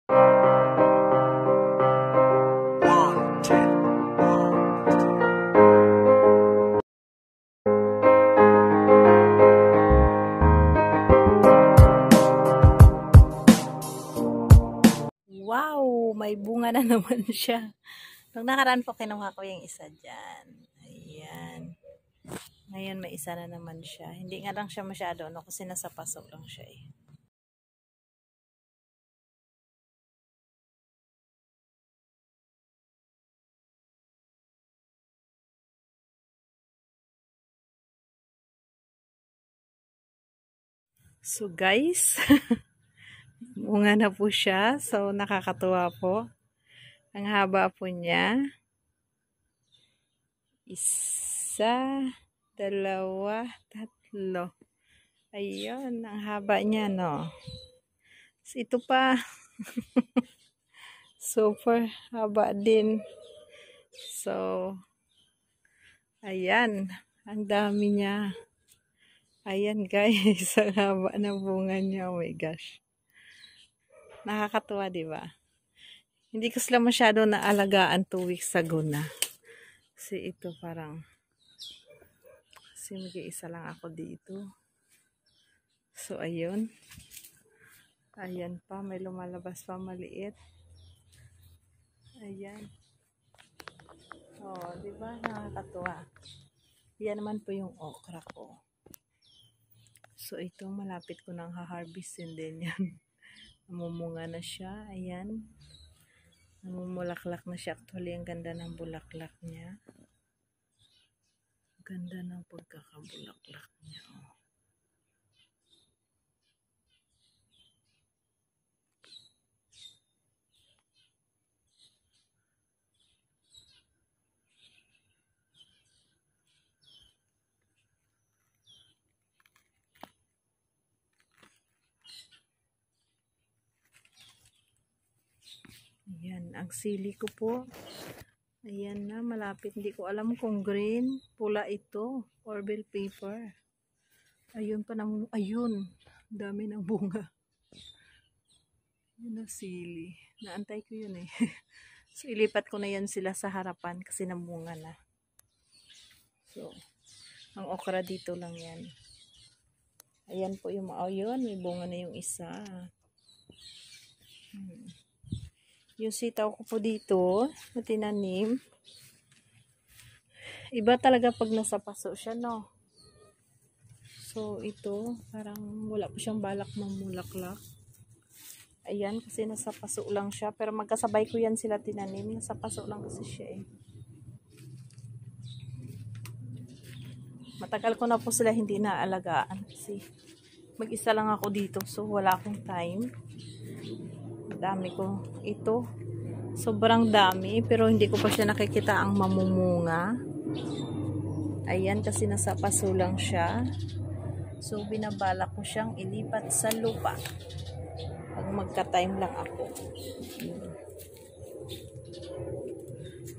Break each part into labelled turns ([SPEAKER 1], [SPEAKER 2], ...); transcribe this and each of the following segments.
[SPEAKER 1] Wow, may bunga na naman siya. Nung nakaraan po kinuha ko yung isa dyan. Ayan. Ngayon may isa na naman siya. Hindi nga lang siya masyado, no? Kasi nasa pasok lang siya eh. So guys, bunga na po siya. So nakakatuwa po. Ang haba po niya. Isa, dalawa, tatlo. Ayun, ang haba niya, no? So, ito pa. Super haba din. So, ayan. Ang dami niya. Ayan guys, ang haba na bunga niya. Oh my gosh. Nakakatuwa, di ba? Hindi ko sila masyado naalagaan 2 weeks ago na. Kasi ito parang, kasi mag-iisa lang ako dito. So, ayun. Ayan pa, may lumalabas pa maliit. Ayan. Oh, di ba? Nakakatuwa. Yan naman po yung okra ko. So, ito, malapit ko nang ha-harvestin din yan. Namumunga na siya. Ayan. Namumulaklak na siya. Actually, ang ganda ng bulaklak niya. Ganda ng pagkakabulaklak niya. Oh. Ayan, ang sili ko po. Ayan na, malapit. Hindi ko alam kung green, pula ito, or bell paper. Ayun pa naman, ayun. Dami ng bunga. Yun ang sili. Naantay ko yun eh. So, ilipat ko na yan sila sa harapan kasi namunga na. So, ang okra dito lang yan. Ayan po yung yun, may bunga na yung isa. Yung sitaw ko po dito, na tinanim. Iba talaga pag nasa paso siya, no? So, ito, parang wala po siyang balak mamulaklak. Ayan, kasi nasa paso lang siya. Pero magkasabay ko yan sila tinanim. Nasa paso lang kasi siya eh. Matagal ko na po sila hindi naalagaan. Kasi mag-isa lang ako dito. So, wala akong time. Dami ko. Ito, sobrang dami. Pero hindi ko pa siya nakikita ang mamumunga. Ayan, kasi nasa paso lang siya. So, binabalak ko siyang ilipat sa lupa. Pag magka-time lang ako.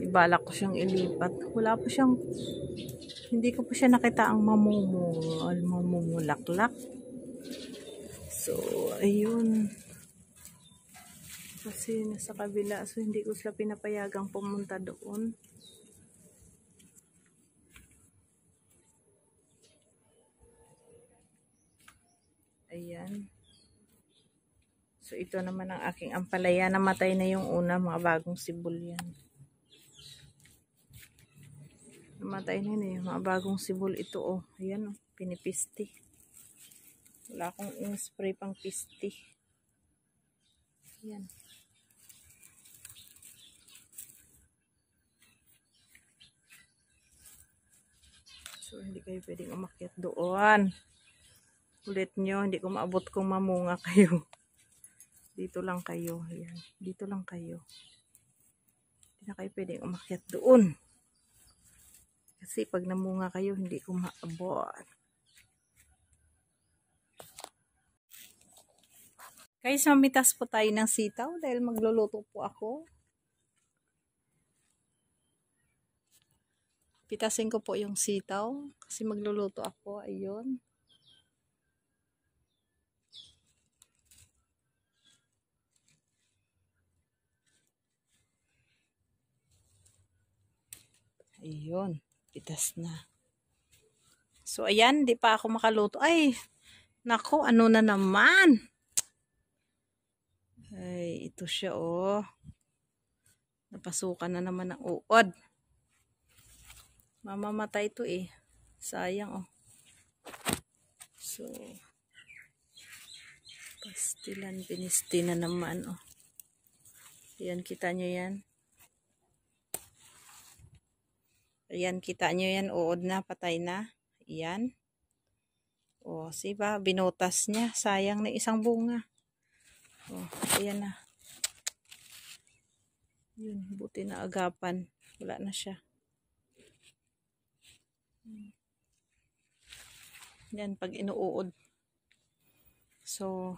[SPEAKER 1] Ibalak ko siyang ilipat. Wala pa siyang, hindi ko pa siya nakita ang mamumulaklak. So, ayun. Kasi nasa kabila. So, hindi ko sila pinapayagang pumunta doon. Ayan. So, ito naman ang aking ampalaya. Namatay na yung una, mga bagong sibol yan. Namatay na yun eh. Mga bagong sibol ito oh. Ayan oh, pinipisti. Wala akong in-spray pang pisti. Ayan. So, hindi kayo pwedeng umakyat doon. Ulit nyo, hindi ko maabot kung mamunga kayo. Dito lang kayo. Ayan. Dito lang kayo. Hindi na kayo pwedeng umakyat doon. Kasi pag namunga kayo, hindi ko maabot. Guys, mamitas po tayo ng sitaw dahil magluluto po ako. Pitasin ko po yung sitaw kasi magluluto ako. Ayun. Ayun, pitas na. So, ayan, di pa ako makaluto. Ay, nako, ano na naman? Ay, ito siya, oh. Napasukan na naman ng uod. Mamamatay to eh. Sayang, oh. So, pastilan, pinisti na naman, oh. Ayan, kita nyo yan. Ayan, kita nyo yan. Uod na, patay na. Ayan. O, siba, binutas niya. Sayang na isang bunga. O, ayan na. Yun, buti na agapan. Wala na siya. Yan, pag inuud. So,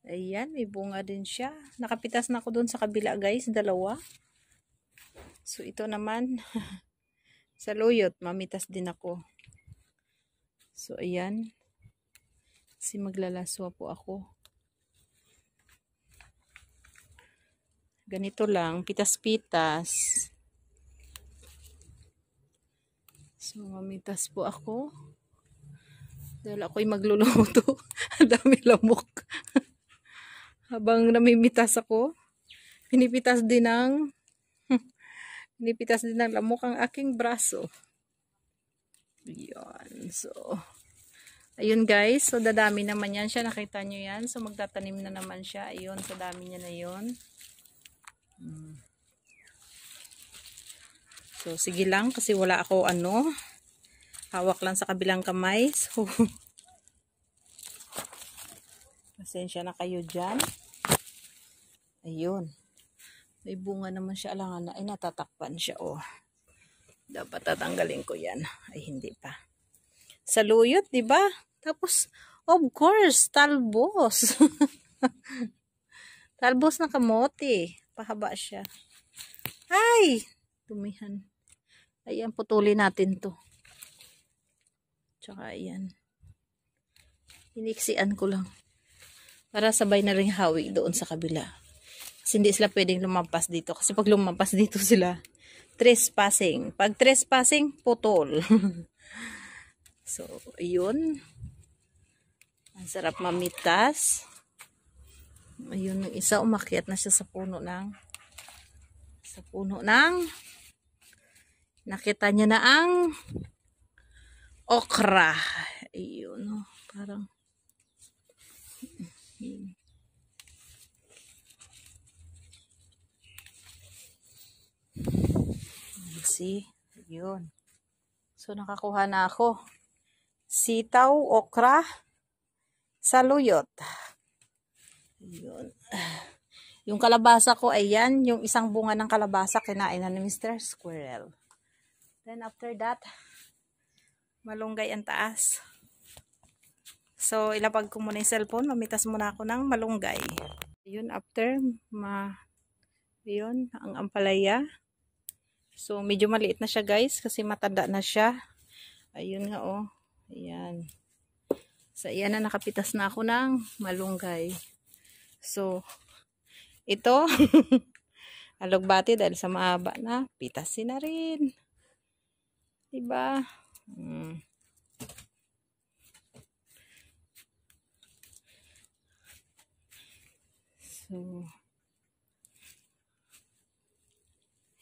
[SPEAKER 1] ayan, may bunga din siya. Nakapitas na ako dun sa kabila, guys. Dalawa. So, ito naman, sa luyot, mamitas din ako. So, ayan. Kasi maglalaswa po ako. Ganito lang, pitas-pitas. So, mamitas po ako. Dahil ako'y magluluto. Ang dami lamok. Habang namimitas ako, pinipitas din ng lamok ang aking braso. Yan. So, ayun guys. So, dadami naman yan siya. Nakita nyo yan. So, magtatanim na naman siya. Ayun, sa dami niya na yun. So, sige lang. Kasi wala ako hawak lang sa kabilang kamay. So, pasensya na kayo dyan. Ayun. May bunga naman siya. Alangan na. Ay, natatakpan siya. Oh. Dapat tatanggalin ko yan. Ay, hindi pa. Saluyot, diba? Tapos, of course, talbos. Talbos na kamote. Pahaba siya. Ay! Tumihan. Ayan, putulin natin to. Tsaka, ayan. Iniksian ko lang. Para sabay na rin hawi doon sa kabila. Kasi hindi sila pwedeng lumampas dito. Kasi pag lumampas dito sila, trespassing. Pag trespassing, putol. So, ayun. Ang sarap mamitas. Ayun, yung isa umakyat na siya sa puno ng nakita niya na ang okra. Ayun, parang see, ayun. So, nakakuha na ako. Sitaw, okra, saluyot. Ayun. Yung kalabasa ko, ayan. Yung isang bunga ng kalabasa, kinain na ni Mr. Squirrel. Then, after that, malunggay ang taas. So, ilapag ko muna yung cellphone. Mamitas muna ako ng malunggay. Ayun, after, ayun, ang ampalaya. So, medyo maliit na siya, guys, kasi matanda na siya. Ayun nga, oh. Ayan. So, ayan na, nakapitas na ako ng malunggay. So, ito, alugbati dahil sa mahaba na, pitasin na rin. Diba? So,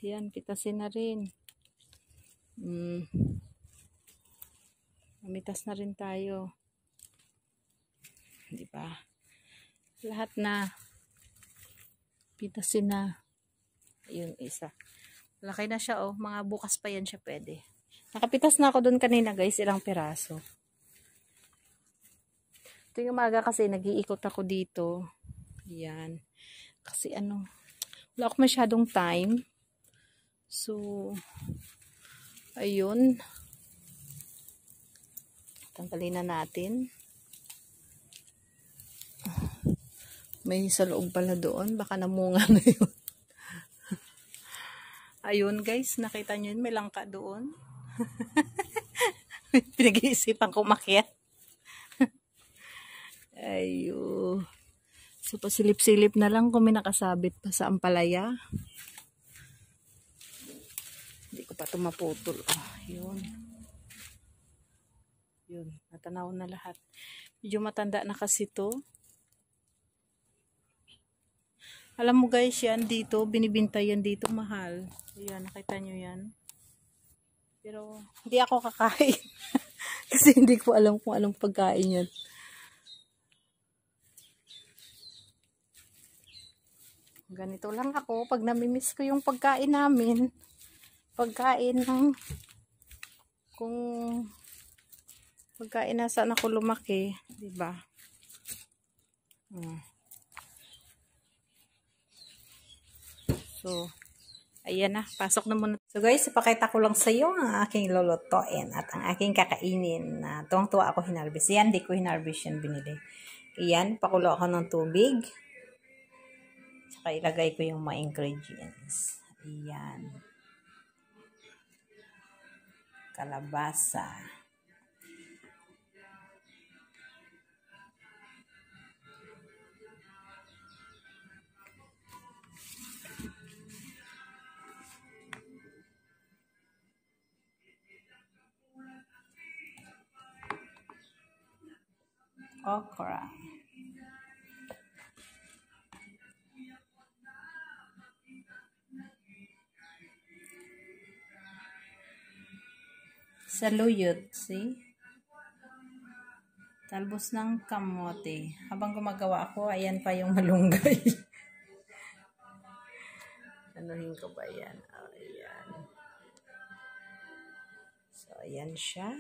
[SPEAKER 1] yan, pitasin na rin. Mamitas na rin tayo. Diba? Lahat na. Pitasin na. Ayun, isa. Laki na siya, oh. Mga bukas pa yan siya pwede. Nakapitas na ako dun kanina, guys. Ilang piraso. Ito yung umaga kasi nag-iikot ako dito. Yan. Kasi wala ako masyadong time. So, ayun. Tanggalin na natin. May sa loob pala doon. Baka namunga na yun. Ayun guys, nakita nyo yun. May langka doon. Pinag-iisipan ko umakyat. Ayun. So, pasilip-silip na lang kung may nakasabit pa sa ampalaya. Hindi ko pa ito maputol. Oh, yun. Yun, natanaw na lahat. Medyo matanda na kasi to. Alam mo guys, yan dito, binibinta yan dito, mahal. Ayan, nakita nyo yan. Pero, hindi ako kakain. Kasi hindi ko alam kung anong pagkain yun. Ganito lang ako, pag namimiss ko yung pagkain namin. Pagkain ng, kung pagkain na saan ako lumaki, diba? So, ayan na, pasok na muna. So guys, ipakita ko lang sa iyo ang aking lulutuin at ang aking kakainin. Tuwang-tuwa ako hinarbis. Yan, di ko hinarbis yan binili. Ayan, pakulo ako ng tubig. Saka ilagay ko yung mga ingredients. Ayan. Kalabasa. Okra. Saluyot, see? Talbos ng kamote. Habang gumagawa ako, ayan pa yung malunggay. Anuhin ko ba yan? Oh, ayan. So, ayan siya.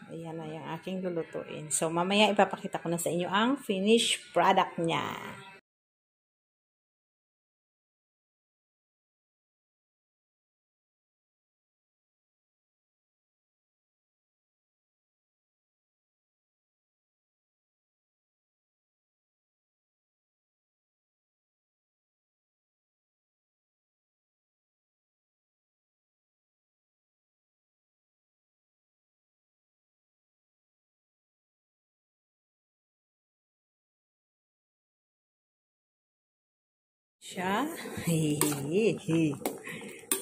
[SPEAKER 1] Ayan na yung aking lulutuin. So, mamaya ipapakita ko na sa inyo ang finished product niya. Siya.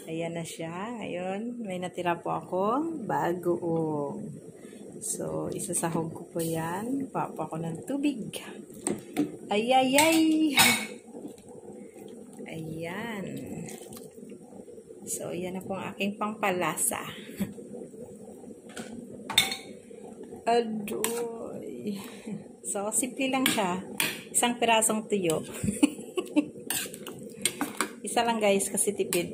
[SPEAKER 1] Ayan na siya. Ngayon, may natira po ako bagoong. So, isasahog ko po yan. Papa ko ng tubig. Ay. Ayan. So, yan na po ang aking pangpalasa. Adoy. So, simple lang siya. Isang pirasong tuyo. Isa lang guys kasi tipid.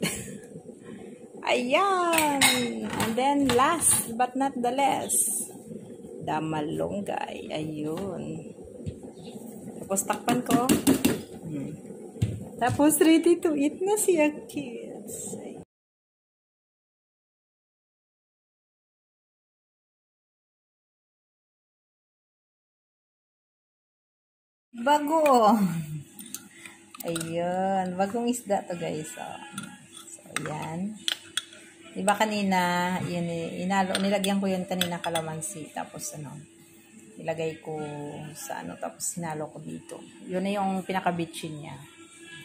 [SPEAKER 1] Ayan. And then last but not the least, the malunggay. Ayun. Tapos takpan ko. Tapos ready to eat na siya kids. Bago. Ayun. Bagong isda to guys. Oh. So, ayan. Diba kanina, yun, nilagyan ko yun kanina kalamansi. Tapos ilagay ko sa tapos sinalo ko dito. Yun na yung pinaka-bitchin niya.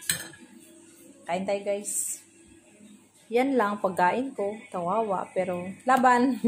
[SPEAKER 1] So, kain tayo guys. Yan lang pagkain ko. Tawawa. Pero laban.